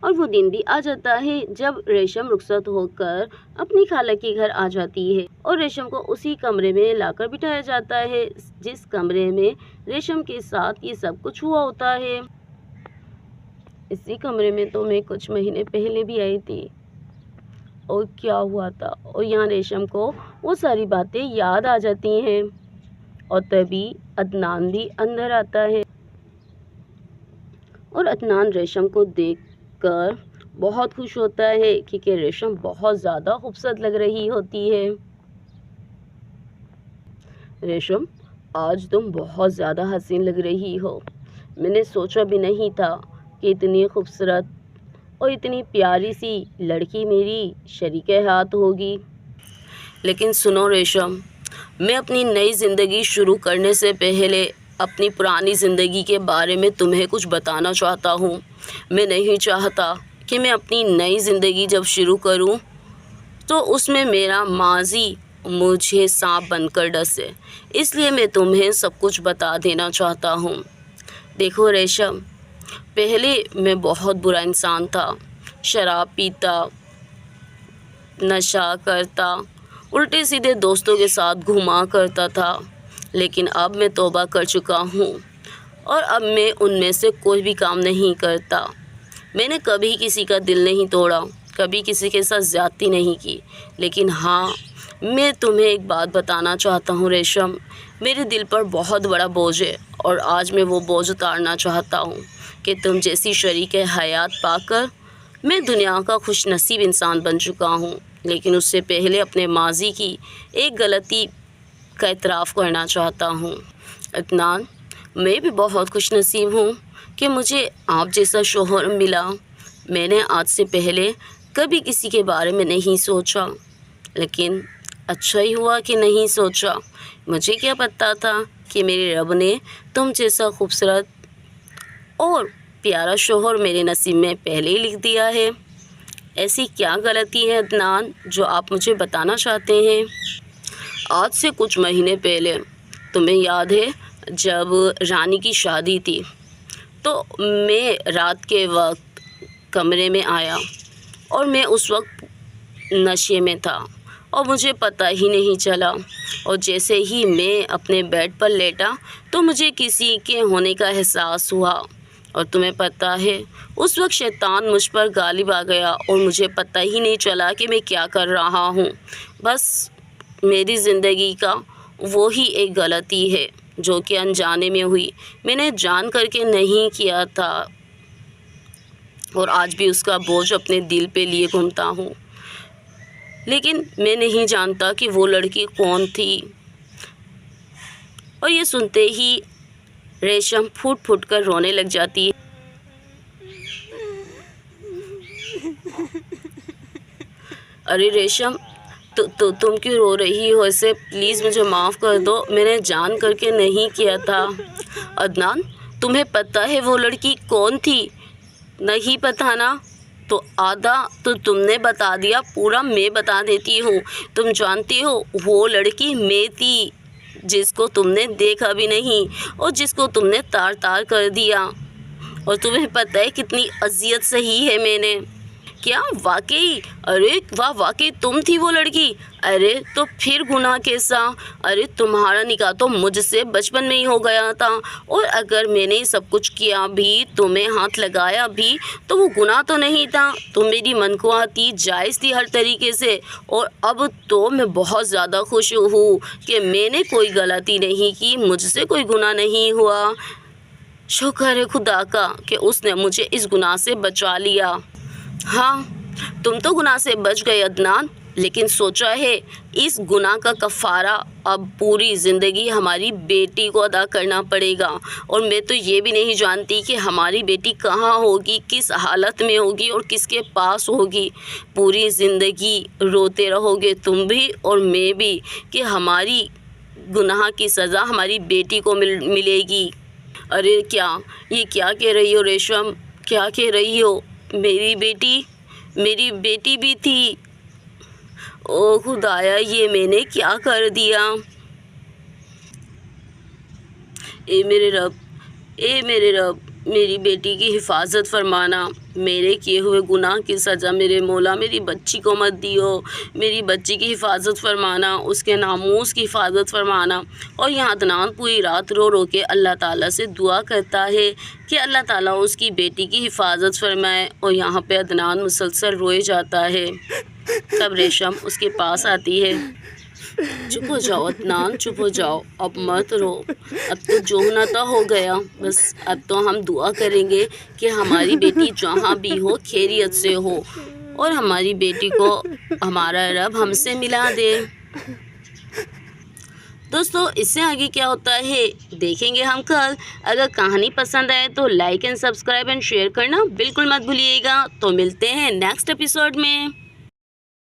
اور وہ دن بھی آ جاتا ہے جب ریشم رخصت ہو کر اپنی خالہ کے گھر آ جاتی ہے اور ریشم کو اسی کمرے میں لا کر بٹھایا جاتا ہے جس کمرے میں ریشم کے ساتھ یہ سب کچھ ہوا ہوتا ہے۔ اسی کمرے میں تو میں کچھ مہینے پہلے بھی آئی تھی اور کیا ہوا تھا، اور یہاں ریشم کو وہ ساری باتیں یاد آ جاتی ہیں اور تبھی عدنان بھی اندر آتا ہے اور عدنان ریشم کو دیکھ کر بہت خوش ہوتا ہے کیونکہ ریشم بہت زیادہ خوبصورت لگ رہی ہوتی ہے۔ ریشم، آج تم بہت زیادہ حسین لگ رہی ہو۔ میں نے سوچا بھی نہیں تھا کہ اتنی خوبصورت اور اتنی پیاری سی لڑکی میری شریک حیات ہوگی۔ لیکن سنو ریشم، میں اپنی نئی زندگی شروع کرنے سے پہلے اپنی پرانی زندگی کے بارے میں تمہیں کچھ بتانا چاہتا ہوں۔ میں نہیں چاہتا کہ میں اپنی نئی زندگی جب شروع کروں تو اس میں میرا ماضی مجھے سانپ بن کر ڈسے، اس لیے میں تمہیں سب کچھ بتا دینا چاہتا ہوں۔ دیکھو ریشم، پہلے میں بہت برا انسان تھا، شراب پیتا، نشہ کرتا، الٹے سیدھے دوستوں کے ساتھ گھوما کرتا تھا، لیکن اب میں توبہ کر چکا ہوں اور اب میں ان میں سے کوئی بھی کام نہیں کرتا۔ میں نے کبھی کسی کا دل نہیں توڑا، کبھی کسی کے ساتھ زیادتی نہیں کی، لیکن ہاں، میں تمہیں ایک بات بتانا چاہتا ہوں ریشم، میرے دل پر بہت بڑا بوجھ ہے اور آج میں وہ بوجھ اتارنا چاہتا ہوں کہ تم جیسی شریک حیات پا کر میں دنیا کا خوش نصیب انسان بن چکا ہوں۔ لیکن اس سے پہلے اپنے ماضی کی ایک غلطی کا اعتراف کرنا چاہتا ہوں۔ عدنان، میں بھی بہت خوش نصیب ہوں کہ مجھے آپ جیسا شوہر ملا۔ میں نے آج سے پہلے کبھی کسی کے بارے میں نہیں سوچا، لیکن اچھا ہی ہوا کہ نہیں سوچا۔ مجھے کیا پتہ تھا کہ میرے رب نے تم جیسا خوبصورت اور پیارا شوہر میرے نصیب میں پہلے ہی لکھ دیا ہے۔ ایسی کیا غلطی ہے عدنان جو آپ مجھے بتانا چاہتے ہیں؟ آج سے کچھ مہینے پہلے تمہیں یاد ہے جب رانی کی شادی تھی تو میں رات کے وقت کمرے میں آیا اور میں اس وقت نشے میں تھا اور مجھے پتہ ہی نہیں چلا، اور جیسے ہی میں اپنے بیڈ پر لیٹا تو مجھے کسی کے ہونے کا احساس ہوا، اور تمہیں پتہ ہے اس وقت شیطان مجھ پر غالب آ گیا اور مجھے پتہ ہی نہیں چلا کہ میں کیا کر رہا ہوں۔ بس میری زندگی کا وہی ایک غلطی ہے جو کہ انجانے میں ہوئی، میں نے جان کر کے نہیں کیا تھا اور آج بھی اس کا بوجھ اپنے دل پہ لیے گھومتا ہوں، لیکن میں نہیں جانتا کہ وہ لڑکی کون تھی۔ اور یہ سنتے ہی ریشم پھوٹ پھوٹ کر رونے لگ جاتی ہے۔ ارے ریشم، تم کیوں رو رہی ہو ایسے؟ پلیز مجھے معاف کر دو، میں نے جان کر کے نہیں کیا تھا۔ عدنان، تمہیں پتہ ہے وہ لڑکی کون تھی؟ نہیں پتہ نا؟ تو آدھا تو تم نے بتا دیا، پورا میں بتا دیتی ہوں۔ تم جانتی ہو وہ لڑکی میں تھی جس کو تم نے دیکھا بھی نہیں اور جس کو تم نے تار تار کر دیا، اور تمہیں پتہ ہے کتنی اذیت سہی ہے میں نے۔ کیا واقعی؟ ارے واہ، واقعی تم تھی وہ لڑکی؟ ارے تو پھر گناہ کیسا؟ ارے تمہارا نکاح تو مجھ سے بچپن میں ہی ہو گیا تھا، اور اگر میں نے سب کچھ کیا بھی، تمہیں ہاتھ لگایا بھی، تو وہ گناہ تو نہیں تھا، تو میری منقوا تھی، جائز تھی ہر طریقے سے۔ اور اب تو میں بہت زیادہ خوش ہوں کہ میں نے کوئی غلطی نہیں کی، مجھ سے کوئی گناہ نہیں ہوا۔ شکر ہے خدا کا کہ اس نے مجھے اس گناہ سے بچا لیا۔ ہاں، تم تو گناہ سے بچ گئے عدنان، لیکن سوچا ہے اس گناہ کا کفارہ اب پوری زندگی ہماری بیٹی کو ادا کرنا پڑے گا، اور میں تو یہ بھی نہیں جانتی کہ ہماری بیٹی کہاں ہوگی، کس حالت میں ہوگی اور کس کے پاس ہوگی۔ پوری زندگی روتے رہو گے تم بھی اور میں بھی کہ ہماری گناہ کی سزا ہماری بیٹی کو ملے گی۔ ارے یہ کیا کہہ رہی ہو ریشم؟ کیا کہہ رہی ہو؟ میری بیٹی بھی تھی؟ او خدایا، یہ میں نے کیا کر دیا؟ اے میرے رب، میری بیٹی کی حفاظت فرمانا۔ میرے کیے ہوئے گناہ کی سزا میرے مولا میری بچی کو مت دیو، میری بچی کی حفاظت فرمانا، اس کے ناموس کی حفاظت فرمانا۔ اور یہاں عدنان پوری رات رو رو کے اللہ تعالیٰ سے دعا کرتا ہے کہ اللہ تعالیٰ اس کی بیٹی کی حفاظت فرمائے، اور یہاں پہ عدنان مسلسل روئے جاتا ہے۔ تب ریشم اس کے پاس آتی ہے۔ چپ ہو جاؤ عدنان، چپ ہو جاؤ، اب مت رو، اب تو جو ہونا تھا ہو گیا، بس اب تو ہم دعا کریں گے کہ ہماری بیٹی جہاں بھی ہو خیریت سے ہو، اور ہماری بیٹی کو ہمارا رب ہم سے ملا دے۔ دوستو اس سے آگے کیا ہوتا ہے دیکھیں گے ہم کل۔ اگر کہانی پسند آئے تو like and subscribe and share کرنا بالکل مت بھولیے گا۔ تو ملتے ہیں نیکسٹ ایپیسوڈ میں۔